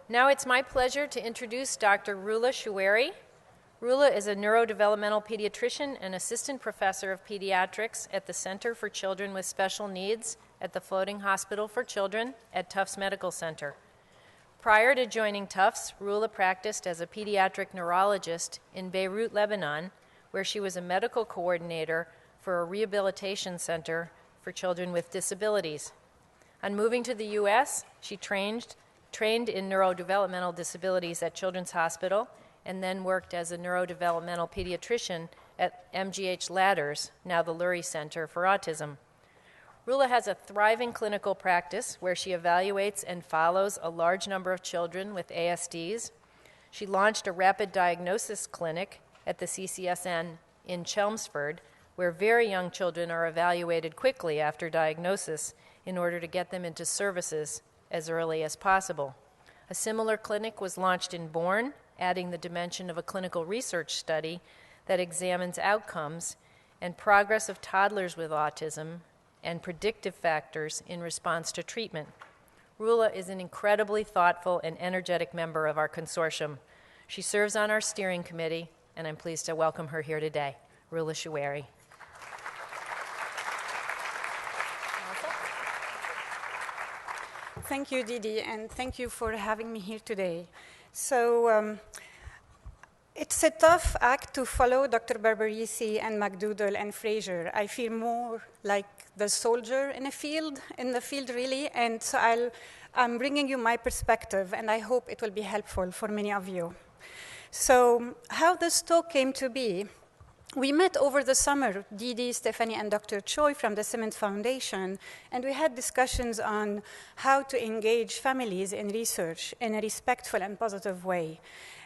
Now it's my pleasure to introduce Dr. Roula Choueiri. Roula is a neurodevelopmental pediatrician and assistant professor of pediatrics at the Center for Children with Special Needs at the Floating Hospital for Children at Tufts Medical Center. Prior to joining Tufts, Roula practiced as a pediatric neurologist in Beirut, Lebanon, where she was a medical coordinator for a rehabilitation center for children with disabilities. On moving to the U.S., she trained in neurodevelopmental disabilities at Children's Hospital and then worked as a neurodevelopmental pediatrician at MGH Ladders, now the Lurie Center for Autism. Roula has a thriving clinical practice where she evaluates and follows a large number of children with ASDs. She launched a rapid diagnosis clinic at the CCSN in Chelmsford, where very young children are evaluated quickly after diagnosis in order to get them into services as early as possible. A similar clinic was launched in Bourne, adding the dimension of a clinical research study that examines outcomes and progress of toddlers with autism and predictive factors in response to treatment. Roula is an incredibly thoughtful and energetic member of our consortium. She serves on our steering committee, and I'm pleased to welcome her here today. Roula Choueiri. Thank you, Didi, and thank you for having me here today. So it's a tough act to follow Dr. Barbarisi and McDoodle and Fraser. I feel more like the soldier in the field really, and so I'm bringing you my perspective, and I hope it will be helpful for many of you. So how this talk came to be, we met over the summer, Didi, Stephanie, and Dr. Choi from the Simmons Foundation, and we had discussions on how to engage families in research in a respectful and positive way.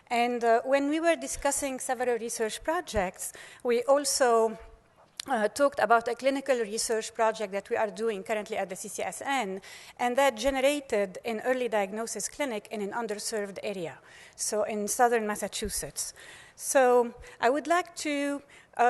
And when we were discussing several research projects, we also talked about a clinical research project that we are doing currently at the CCSN, and that generated an early diagnosis clinic in an underserved area, so in southern Massachusetts. So I would like to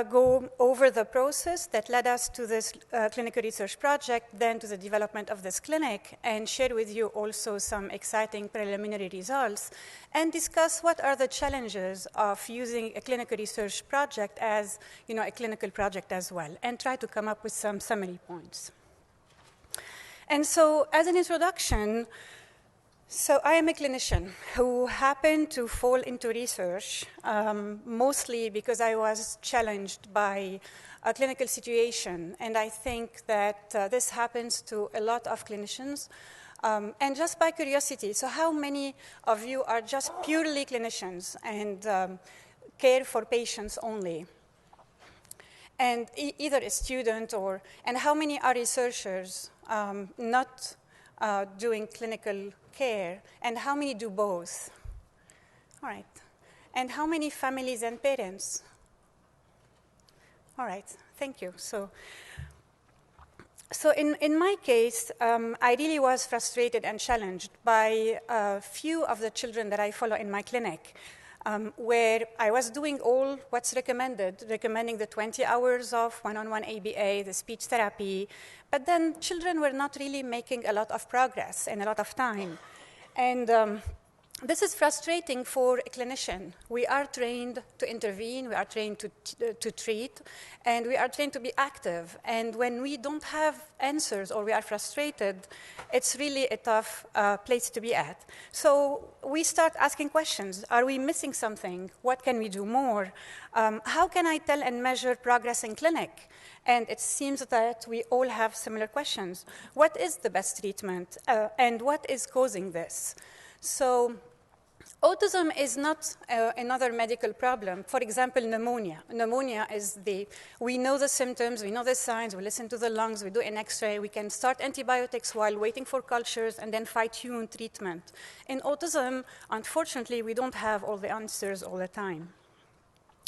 go over the process that led us to this clinical research project, then to the development of this clinic, and share with you also some exciting preliminary results, and discuss what are the challenges of using a clinical research project as a clinical project as well, and try to come up with some summary points. And so as an introduction, so I am a clinician who happened to fall into research mostly because I was challenged by a clinical situation, and I think that this happens to a lot of clinicians. And just by curiosity, so how many of you are just purely clinicians and care for patients only? And either a student and how many are researchers not doing clinical care, and how many do both? All right. And how many families and parents? All right, thank you. So in my case, I really was frustrated and challenged by a few of the children that I follow in my clinic, where I was doing all what's recommending the 20 hours of one-on-one ABA, the speech therapy, but then children were not really making a lot of progress and a lot of time. And this is frustrating for a clinician. We are trained to intervene, we are trained to treat, and we are trained to be active. And when we don't have answers or we are frustrated, it's really a tough place to be at. So we start asking questions. Are we missing something? What can we do more? How can I tell and measure progress in clinic? And it seems that we all have similar questions. What is the best treatment? And what is causing this? So autism is not another medical problem. For example, pneumonia. Pneumonia is we know the symptoms, we know the signs, we listen to the lungs, we do an X-ray, we can start antibiotics while waiting for cultures and then fine-tune treatment. In autism, unfortunately, we don't have all the answers all the time.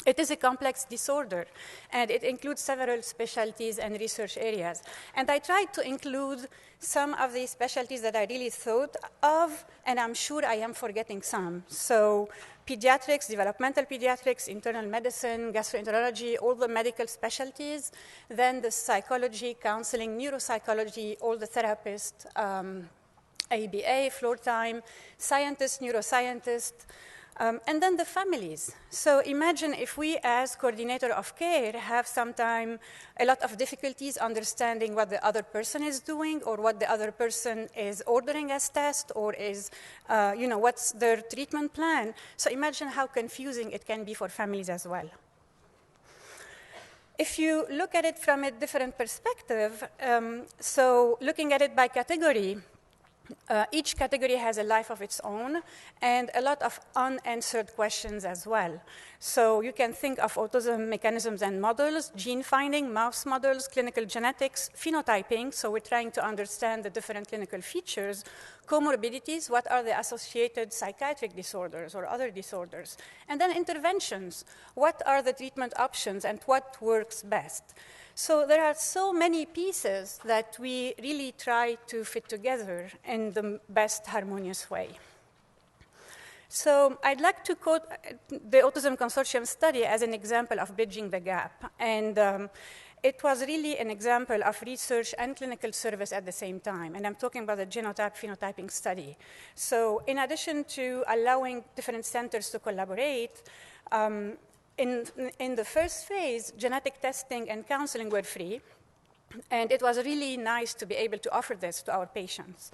It is a complex disorder, and it includes several specialties and research areas. And I tried to include some of the specialties that I really thought of, and I'm sure I am forgetting some. So pediatrics, developmental pediatrics, internal medicine, gastroenterology, all the medical specialties, then the psychology, counseling, neuropsychology, all the therapists, ABA, floor time, scientists, neuroscientists, and then the families. So imagine if we, as coordinator of care, have sometimes a lot of difficulties understanding what the other person is doing or what the other person is ordering as test or is, what's their treatment plan. So imagine how confusing it can be for families as well. If you look at it from a different perspective, so looking at it by category, each category has a life of its own and a lot of unanswered questions as well. So you can think of autism mechanisms and models, gene finding, mouse models, clinical genetics, phenotyping. So we're trying to understand the different clinical features, comorbidities, what are the associated psychiatric disorders or other disorders, and then interventions. What are the treatment options and what works best? So there are so many pieces that we really try to fit together in the best harmonious way. So I'd like to quote the Autism Consortium study as an example of bridging the gap. And it was really an example of research and clinical service at the same time. And I'm talking about the genotype phenotyping study. So in addition to allowing different centers to collaborate, in the first phase, genetic testing and counseling were free, and it was really nice to be able to offer this to our patients.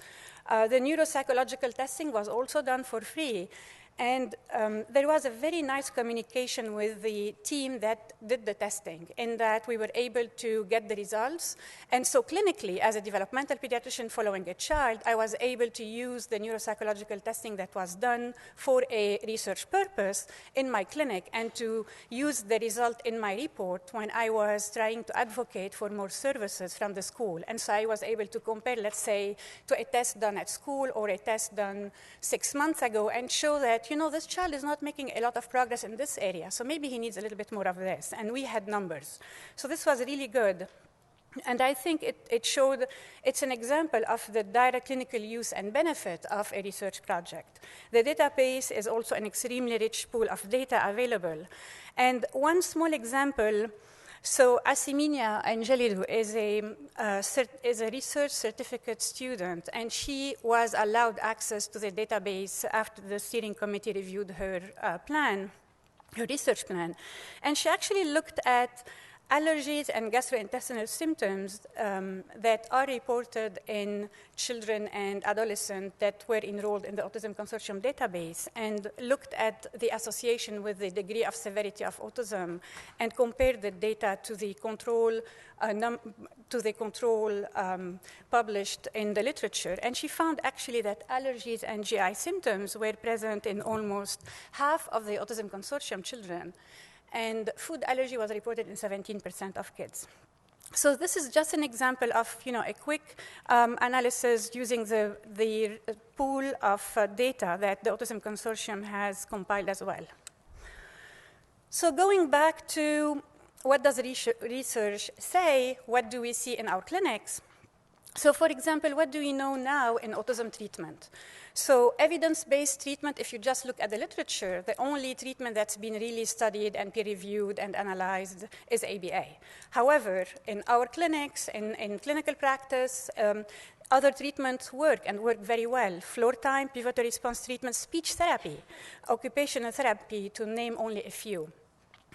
The neuropsychological testing was also done for free, and there was a very nice communication with the team that did the testing, in that we were able to get the results. And so clinically, as a developmental pediatrician following a child, I was able to use the neuropsychological testing that was done for a research purpose in my clinic and to use the result in my report when I was trying to advocate for more services from the school. And so I was able to compare, let's say, to a test done at school or a test done 6 months ago and show that, this child is not making a lot of progress in this area, so maybe he needs a little bit more of this. And we had numbers. So this was really good. And I think it showed, it's an example of the direct clinical use and benefit of a research project. The database is also an extremely rich pool of data available. And one small example, so Asiminia Angelidou is a research certificate student, and she was allowed access to the database after the steering committee reviewed her her research plan. And she actually looked at allergies and gastrointestinal symptoms that are reported in children and adolescents that were enrolled in the Autism Consortium database, and looked at the association with the degree of severity of autism and compared the data to the control published in the literature. And she found actually that allergies and GI symptoms were present in almost half of the Autism Consortium children. And food allergy was reported in 17% of kids. So this is just an example of a quick analysis using the pool of data that the Autism Consortium has compiled as well. So going back to what does research say, what do we see in our clinics? So for example, what do we know now in autism treatment? So evidence-based treatment, if you just look at the literature, the only treatment that's been really studied and peer-reviewed and analyzed is ABA. However, in our clinics, in clinical practice, other treatments work and work very well. Floor time, pivotal response treatment, speech therapy, occupational therapy, to name only a few.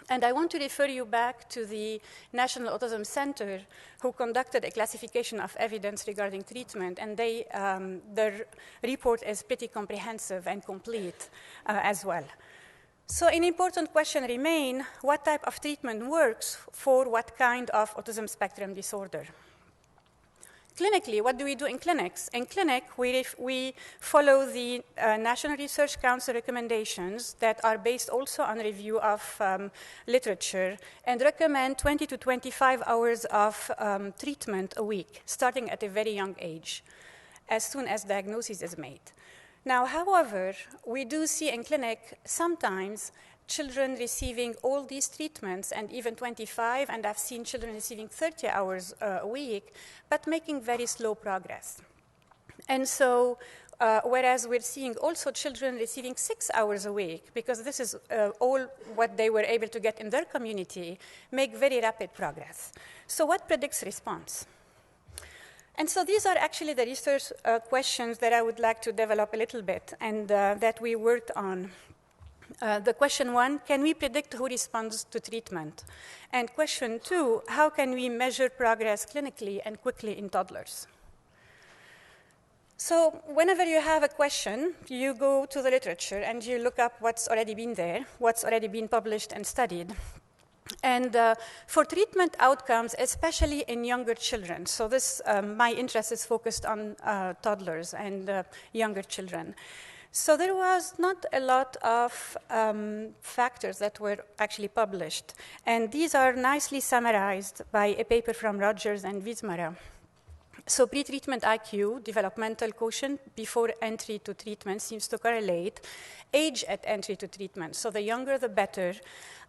And I want to refer you back to the National Autism Center, who conducted a classification of evidence regarding treatment, and their report is pretty comprehensive and complete as well. So an important question remains, what type of treatment works for what kind of autism spectrum disorder? Clinically, what do we do in clinics? In clinic, we follow the National Research Council recommendations that are based also on review of literature and recommend 20 to 25 hours of treatment a week, starting at a very young age, as soon as diagnosis is made. Now, however, we do see in clinic sometimes children receiving all these treatments and even 25, and I've seen children receiving 30 hours a week, but making very slow progress. And so, whereas we're seeing also children receiving 6 hours a week, because this is all what they were able to get in their community, make very rapid progress. So what predicts response? And so these are actually the research questions that I would like to develop a little bit and that we worked on. The question 1, can we predict who responds to treatment? And question 2, how can we measure progress clinically and quickly in toddlers? So whenever you have a question, you go to the literature and you look up what's already been there, what's already been published and studied. And for treatment outcomes, especially in younger children, so this, my interest is focused on toddlers and younger children. So there was not a lot of factors that were actually published. And these are nicely summarized by a paper from Rogers and Wismara. So pretreatment IQ, developmental quotient before entry to treatment, seems to correlate age at entry to treatment. So the younger, the better.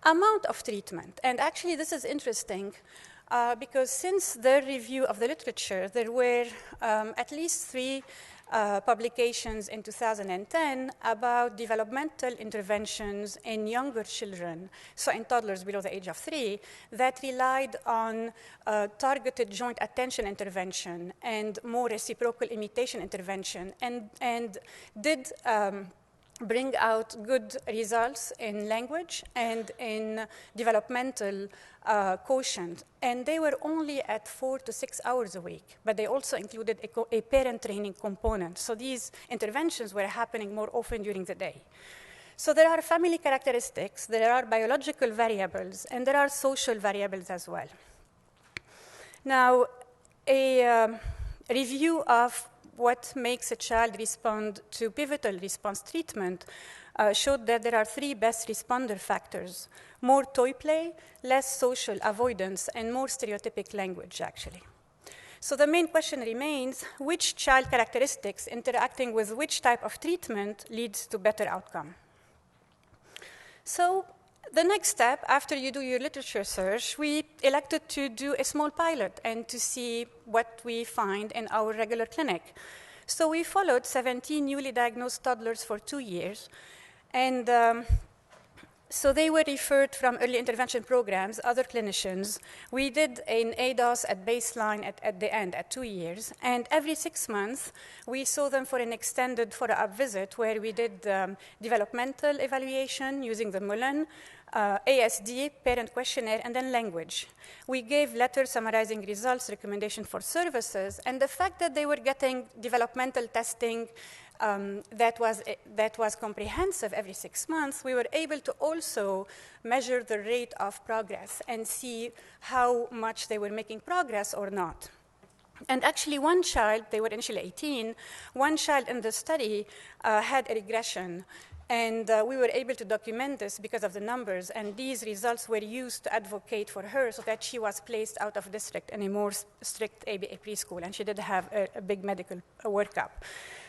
Amount of treatment. And actually, this is interesting because since the review of the literature, there were at least 3 publications in 2010 about developmental interventions in younger children, so in toddlers below the age of 3, that relied on targeted joint attention intervention and more reciprocal imitation intervention, and did bring out good results in language and in developmental quotient. And they were only at 4 to 6 hours a week, but they also included a parent training component. So these interventions were happening more often during the day. So there are family characteristics, there are biological variables, and there are social variables as well. Now, a review of what makes a child respond to pivotal response treatment showed that there are 3 best responder factors: more toy play, less social avoidance, and more stereotypic language, actually. So the main question remains, which child characteristics interacting with which type of treatment leads to better outcome? So the next step, after you do your literature search, we elected to do a small pilot and to see what we find in our regular clinic. So we followed 17 newly diagnosed toddlers for 2 years. And so they were referred from early intervention programs, other clinicians. We did an ADOS at baseline at the end, at 2 years. And every 6 months, we saw them for an extended follow-up visit where we did developmental evaluation using the Mullen, ASD, parent questionnaire, and then language. We gave letters summarizing results, recommendation for services, and the fact that they were getting developmental testing that was comprehensive every 6 months, we were able to also measure the rate of progress and see how much they were making progress or not. And actually, one child, they were initially 18, one child in the study had a regression. And we were able to document this because of the numbers, and these results were used to advocate for her so that she was placed out of district in a more strict ABA preschool, and she did have a big medical workup.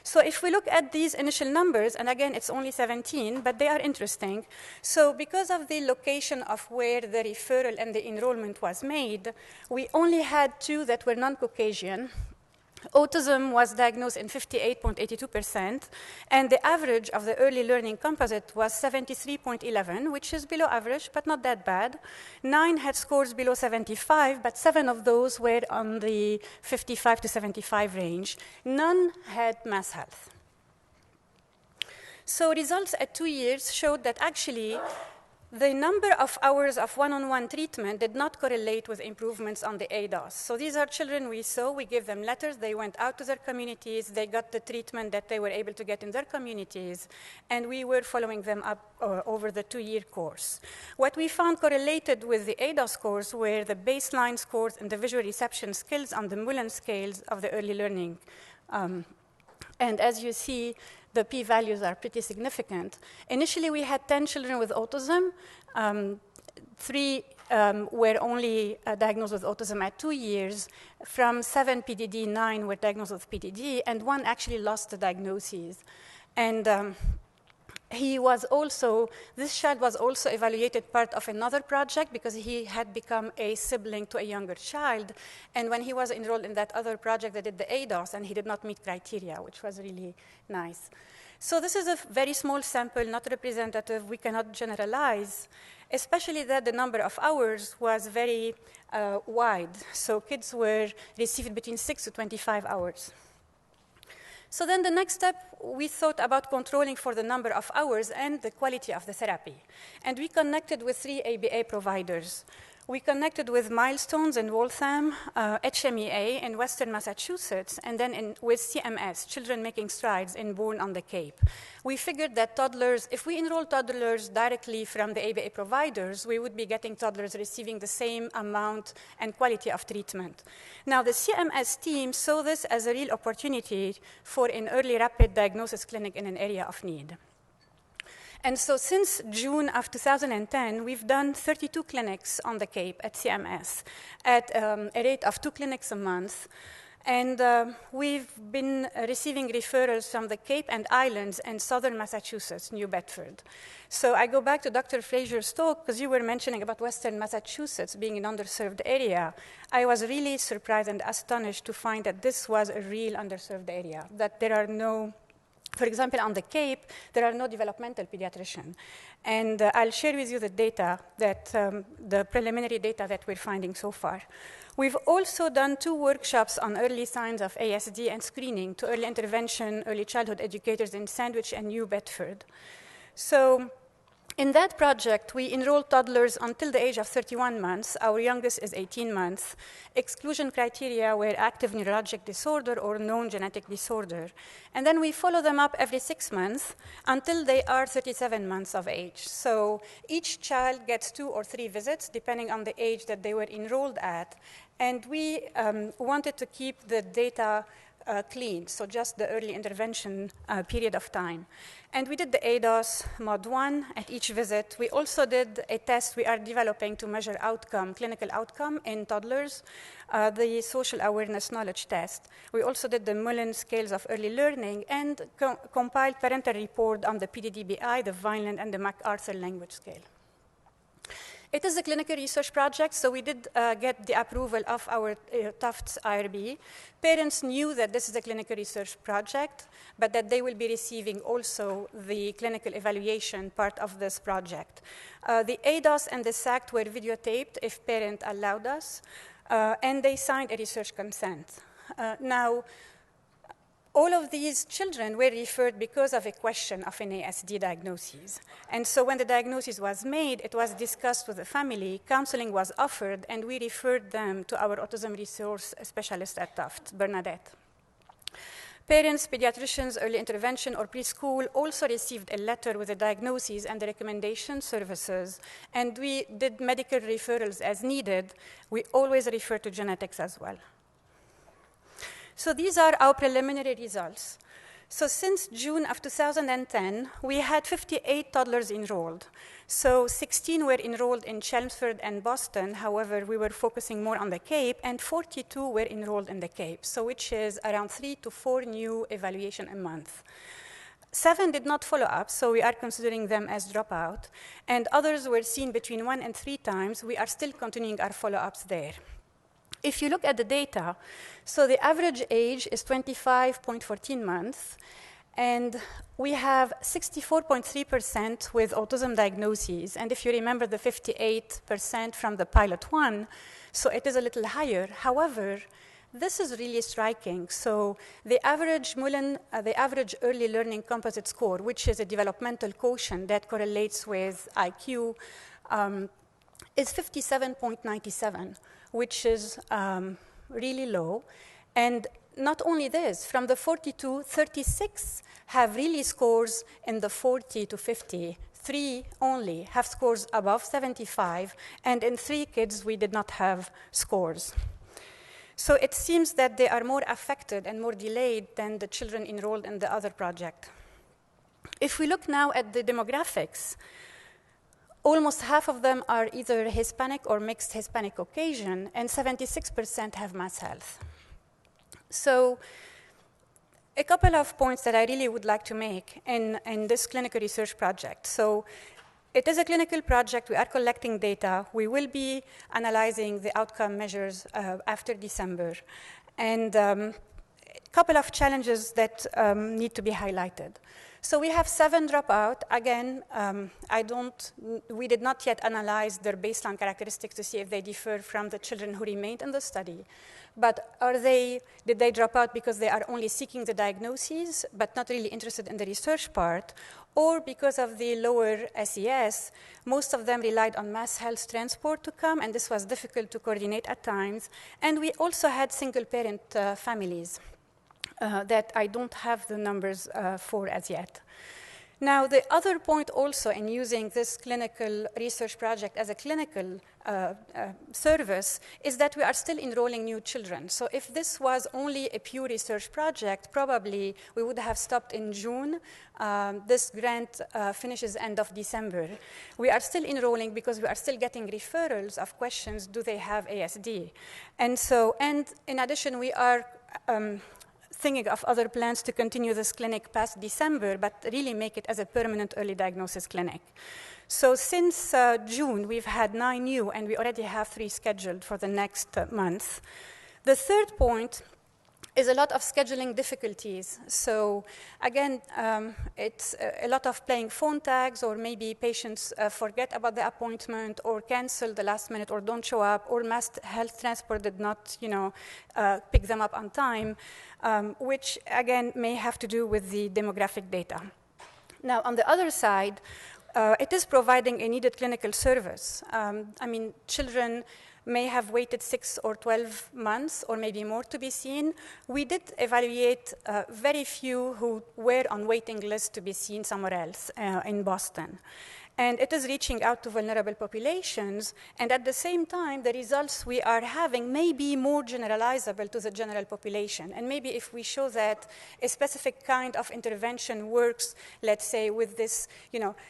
So if we look at these initial numbers, and again, it's only 17, but they are interesting. So because of the location of where the referral and the enrollment was made, we only had 2 that were non-Caucasian. Autism was diagnosed in 58.82%, and the average of the early learning composite was 73.11, which is below average, but not that bad. 9 had scores below 75, but 7 of those were on the 55 to 75 range. None had mass health. So results at 2 years showed that actually the number of hours of one-on-one treatment did not correlate with improvements on the ADOS. So these are children we saw, we gave them letters, they went out to their communities, they got the treatment that they were able to get in their communities, and we were following them up over the 2-year course. What we found correlated with the ADOS scores were the baseline scores and the visual reception skills on the Mullen scales of the early learning. And as you see, the p-values are pretty significant. Initially, we had 10 children with autism. 3 were only diagnosed with autism at 2 years. From 7 PDD, 9 were diagnosed with PDD, and 1 actually lost the diagnosis. And this child was also evaluated part of another project because he had become a sibling to a younger child. And when he was enrolled in that other project, they did the ADOS, and he did not meet criteria, which was really nice. So this is a very small sample, not representative. We cannot generalize. especially that the number of hours was very wide. So kids were received between 6 to 25 hours. So then the next step, we thought about controlling for the number of hours and the quality of the therapy. And we connected with 3 ABA providers. We connected with Milestones in Waltham, HMEA in Western Massachusetts, and then with CMS, Children Making Strides in Bourne on the Cape. We figured that toddlers, if we enroll toddlers directly from the ABA providers, we would be getting toddlers receiving the same amount and quality of treatment. Now, the CMS team saw this as a real opportunity for an early rapid diagnosis clinic in an area of need. And so since June of 2010, we've done 32 clinics on the Cape at CMS at a rate of 2 clinics a month. And we've been receiving referrals from the Cape and Islands and southern Massachusetts, New Bedford. So I go back to Dr. Fraser's talk, because you were mentioning about Western Massachusetts being an underserved area. I was really surprised and astonished to find that this was a real underserved area, that there are no, for example, on the Cape, there are no developmental pediatricians. And I'll share with you the data, the preliminary data that we're finding so far. We've also done 2 workshops on early signs of ASD and screening to early intervention, early childhood educators in Sandwich and New Bedford. So in that project, we enrolled toddlers until the age of 31 months. Our youngest is 18 months. Exclusion criteria were active neurologic disorder or known genetic disorder. And then we follow them up every 6 months until they are 37 months of age. So each child gets 2 or 3 visits, depending on the age that they were enrolled at. And we wanted to keep the data clean, so just the early intervention period of time. And we did the ADOS Mod 1 at each visit. We also did a test we are developing to measure outcome, clinical outcome in toddlers, the social awareness knowledge test. We also did the Mullen scales of early learning and compiled parental report on the PDDBI, the Vineland, and the MacArthur language scale. It is a clinical research project, so we did get the approval of our Tufts IRB. Parents knew that this is a clinical research project, but that they will be receiving also the clinical evaluation part of this project. The ADOS and the SAKT were videotaped if parent allowed us, and they signed a research consent. Now, all of these children were referred because of a question of an ASD diagnosis. And so when the diagnosis was made, it was discussed with the family, counseling was offered, and we referred them to our autism resource specialist at Tufts, Bernadette. Parents, pediatricians, early intervention, or preschool also received a letter with a diagnosis and the recommendation services, and we did medical referrals as needed. We always refer to genetics as well. So these are our preliminary results. So since June of 2010, we had 58 toddlers enrolled. So 16 were enrolled in Chelmsford and Boston. However, we were focusing more on the Cape, and 42 were enrolled in the Cape, so which is around 3 to 4 new evaluations a month. 7 did not follow up, so we are considering them as dropout. And others were seen between 1 and 3 times. We are still continuing our follow-ups there. If you look at the data, so the average age is 25.14 months, and we have 64.3% with autism diagnoses. And if you remember the 58% from the pilot 1, so it is a little higher. However, this is really striking. So the average Mullen, the average early learning composite score, which is a developmental quotient that correlates with IQ, is 57.97. Which is really low. And not only this, from the 42, 36 have really scores in the 40 to 50. 3 only have scores above 75, and in 3 kids, we did not have scores. So it seems that they are more affected and more delayed than the children enrolled in the other project. If we look now at the demographics, almost half of them are either Hispanic or mixed Hispanic Caucasian, and 76% have mass health. So a couple of points that I really would like to make in this clinical research project. So it is a clinical project. We are collecting data. We will be analyzing the outcome measures after December. And a couple of challenges that need to be highlighted. So we have 7 dropout. Again, we did not yet analyze their baseline characteristics to see if they differ from the children who remained in the study. But did they drop out because they are only seeking the diagnoses, but not really interested in the research part? Or because of the lower SES, most of them relied on mass health transport to come, and this was difficult to coordinate at times. And we also had single-parent families that I don't have the numbers for as yet. Now, the other point also in using this clinical research project as a clinical service is that we are still enrolling new children. So if this was only a pure research project, probably we would have stopped in June. This grant finishes end of December. We are still enrolling because we are still getting referrals of questions, do they have ASD? And in addition, we are thinking of other plans to continue this clinic past December, but really make it as a permanent early diagnosis clinic. So since June, we've had 9 new, and we already have 3 scheduled for the next month. The third point is a lot of scheduling difficulties. So again, it's a lot of playing phone tags, or maybe patients forget about the appointment, or cancel the last minute, or don't show up, or mass health transport did not, pick them up on time, which again may have to do with the demographic data. Now, on the other side, it is providing a needed clinical service. Children may have waited 6 or 12 months or maybe more to be seen. We did evaluate very few who were on waiting lists to be seen somewhere else in Boston. And it is reaching out to vulnerable populations, and at the same time, the results we are having may be more generalizable to the general population. And maybe if we show that a specific kind of intervention works, let's say with this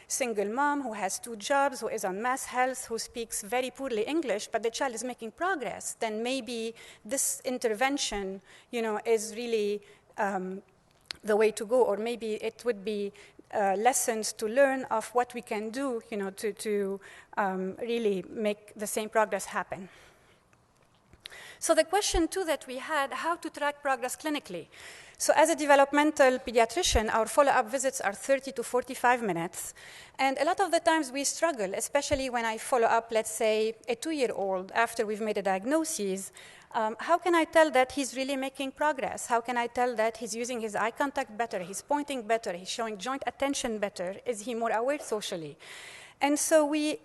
single mom who has 2 jobs, who is on mass health, who speaks very poorly English, but the child is making progress, then maybe this intervention is really the way to go, or maybe it would be lessons to learn of what we can do, to really make the same progress happen. So the question, too, that we had, how to track progress clinically. So as a developmental pediatrician, our follow-up visits are 30 to 45 minutes. And a lot of the times we struggle, especially when I follow up, let's say, a 2-year-old after we've made a diagnosis. How can I tell that he's really making progress? How can I tell that he's using his eye contact better, he's pointing better, he's showing joint attention better? Is he more aware socially? And so we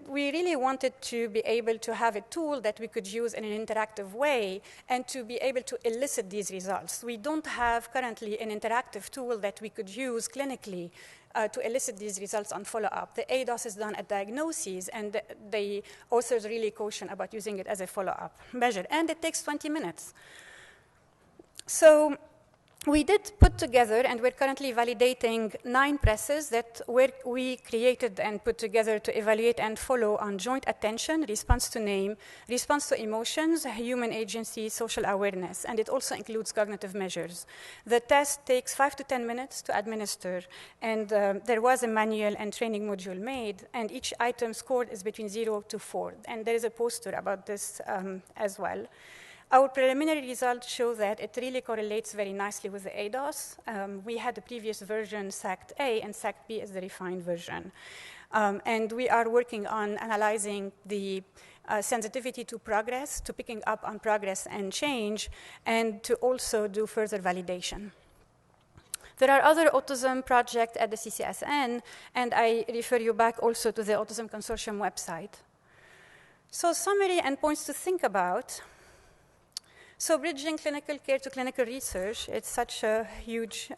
really wanted to be able to have a tool that we could use in an interactive way and to be able to elicit these results. We don't have currently an interactive tool that we could use clinically to elicit these results on follow-up. The ADOS is done at diagnosis, and the authors really caution about using it as a follow-up measure. And it takes 20 minutes. So we did put together, and we're currently validating 9 presses that we created and put together to evaluate and follow on joint attention, response to name, response to emotions, human agency, social awareness, and it also includes cognitive measures. The test takes 5 to 10 minutes to administer, and there was a manual and training module made, and each item scored is between 0 to 4, and there is a poster about this as well. Our preliminary results show that it really correlates very nicely with the ADOS. We had the previous version, SAKT-A, and SAKT-B is the refined version. And we are working on analyzing the sensitivity to progress, to picking up on progress and change, and to also do further validation. There are other autism projects at the CCSN, and I refer you back also to the Autism Consortium website. So summary and points to think about. So bridging clinical care to clinical research, it's such a huge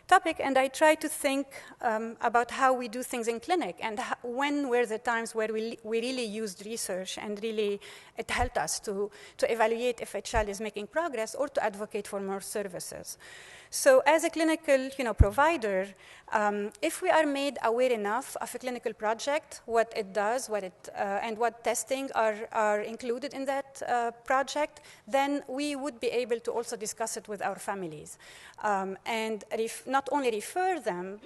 topic, and I try to think about how we do things in clinic, and when were the times where we really used research and really it helped us to evaluate if a child is making progress or to advocate for more services. So as a clinical provider, if we are made aware enough of a clinical project, what it does, and what testing are included in that project, then we would be able to also discuss it with our families. And not only refer them,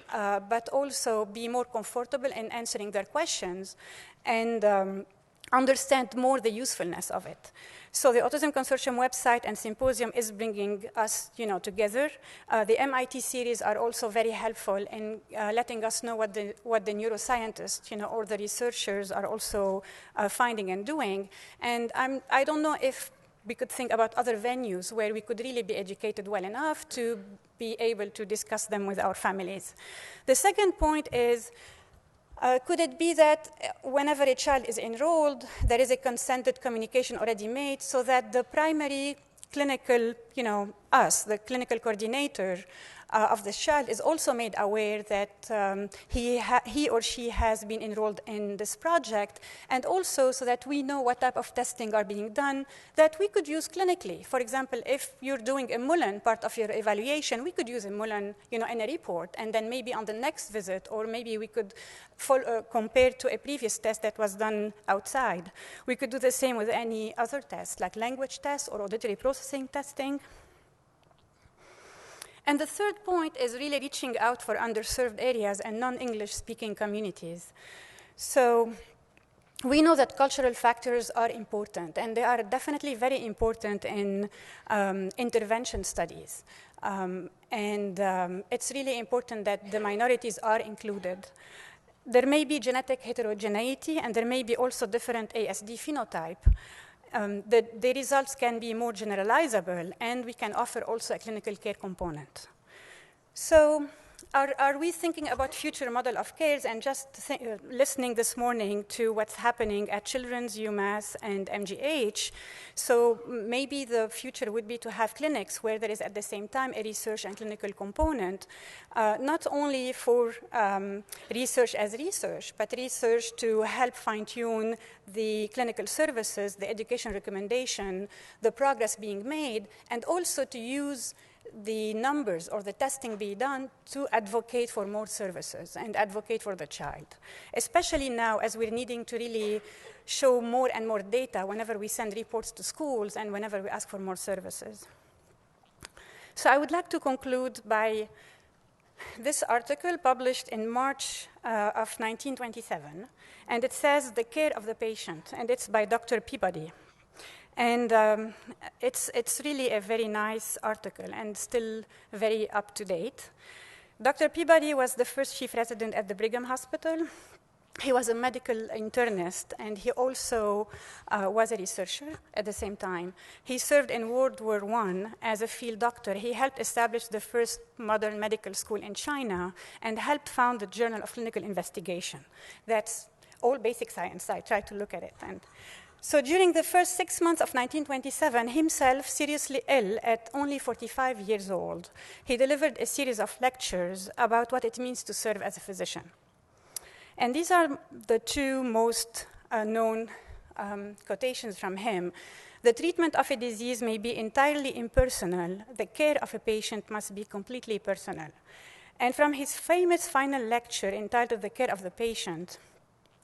but also be more comfortable in answering their questions. And understand more the usefulness of it. So the Autism Consortium website and symposium is bringing us, together. The MIT series are also very helpful in letting us know what the neuroscientists, or the researchers are also finding and doing. And I don't know if we could think about other venues where we could really be educated well enough to be able to discuss them with our families. The second point is, could it be that whenever a child is enrolled, there is a consented communication already made so that the primary clinical, the clinical coordinator of the child is also made aware that he or she has been enrolled in this project, and also so that we know what type of testing are being done that we could use clinically. For example, if you're doing a Mullen part of your evaluation, we could use a Mullen, in a report, and then maybe on the next visit, or maybe we could compare to a previous test that was done outside. We could do the same with any other test, like language tests or auditory processing testing. And the third point is really reaching out for underserved areas and non-English speaking communities. So we know that cultural factors are important, and they are definitely very important in intervention studies. It's really important that the minorities are included. There may be genetic heterogeneity, and there may be also different ASD phenotype. The results can be more generalizable, and we can offer also a clinical care component. So are we thinking about future model of cares? And just listening this morning to what's happening at Children's, UMass, and MGH, so maybe the future would be to have clinics where there is at the same time a research and clinical component, not only for research as research, but research to help fine-tune the clinical services, the education recommendation, the progress being made, and also to use the numbers or the testing be done to advocate for more services and advocate for the child, especially now as we're needing to really show more and more data whenever we send reports to schools and whenever we ask for more services. So I would like to conclude by this article published in March of 1927, and it says The Care of the Patient, and it's by Dr. Peabody. And it's really a very nice article and still very up to date. Dr. Peabody was the first chief resident at the Brigham Hospital. He was a medical internist, and he also was a researcher at the same time. He served in World War I as a field doctor. He helped establish the first modern medical school in China and helped found the Journal of Clinical Investigation. That's all basic science. I tried to look at it. And so during the first 6 months of 1927, himself seriously ill at only 45 years old, he delivered a series of lectures about what it means to serve as a physician. And these are the two most known quotations from him. The treatment of a disease may be entirely impersonal. The care of a patient must be completely personal. And from his famous final lecture entitled The Care of the Patient,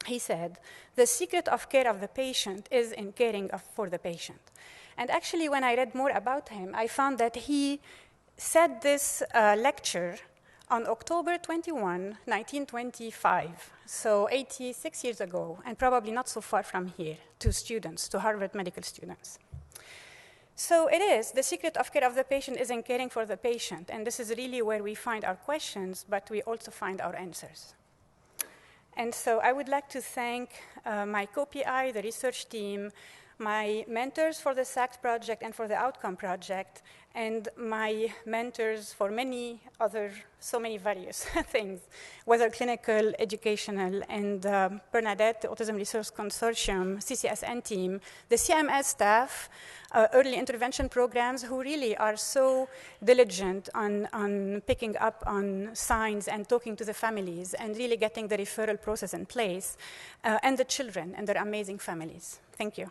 he said, the secret of care of the patient is in caring for the patient. And actually, when I read more about him, I found that he said this lecture on October 21, 1925, so 86 years ago, and probably not so far from here, to students, to Harvard medical students. So it is, the secret of care of the patient is in caring for the patient, and this is really where we find our questions, but we also find our answers. And so I would like to thank my co-PI, the research team, my mentors for the SAKT project and for the Outcome project, and my mentors for many other, so many various things, whether clinical, educational, and Bernadette, the Autism Research Consortium, CCSN team, the CMS staff, early intervention programs who really are so diligent on picking up on signs and talking to the families and really getting the referral process in place, and the children and their amazing families. Thank you.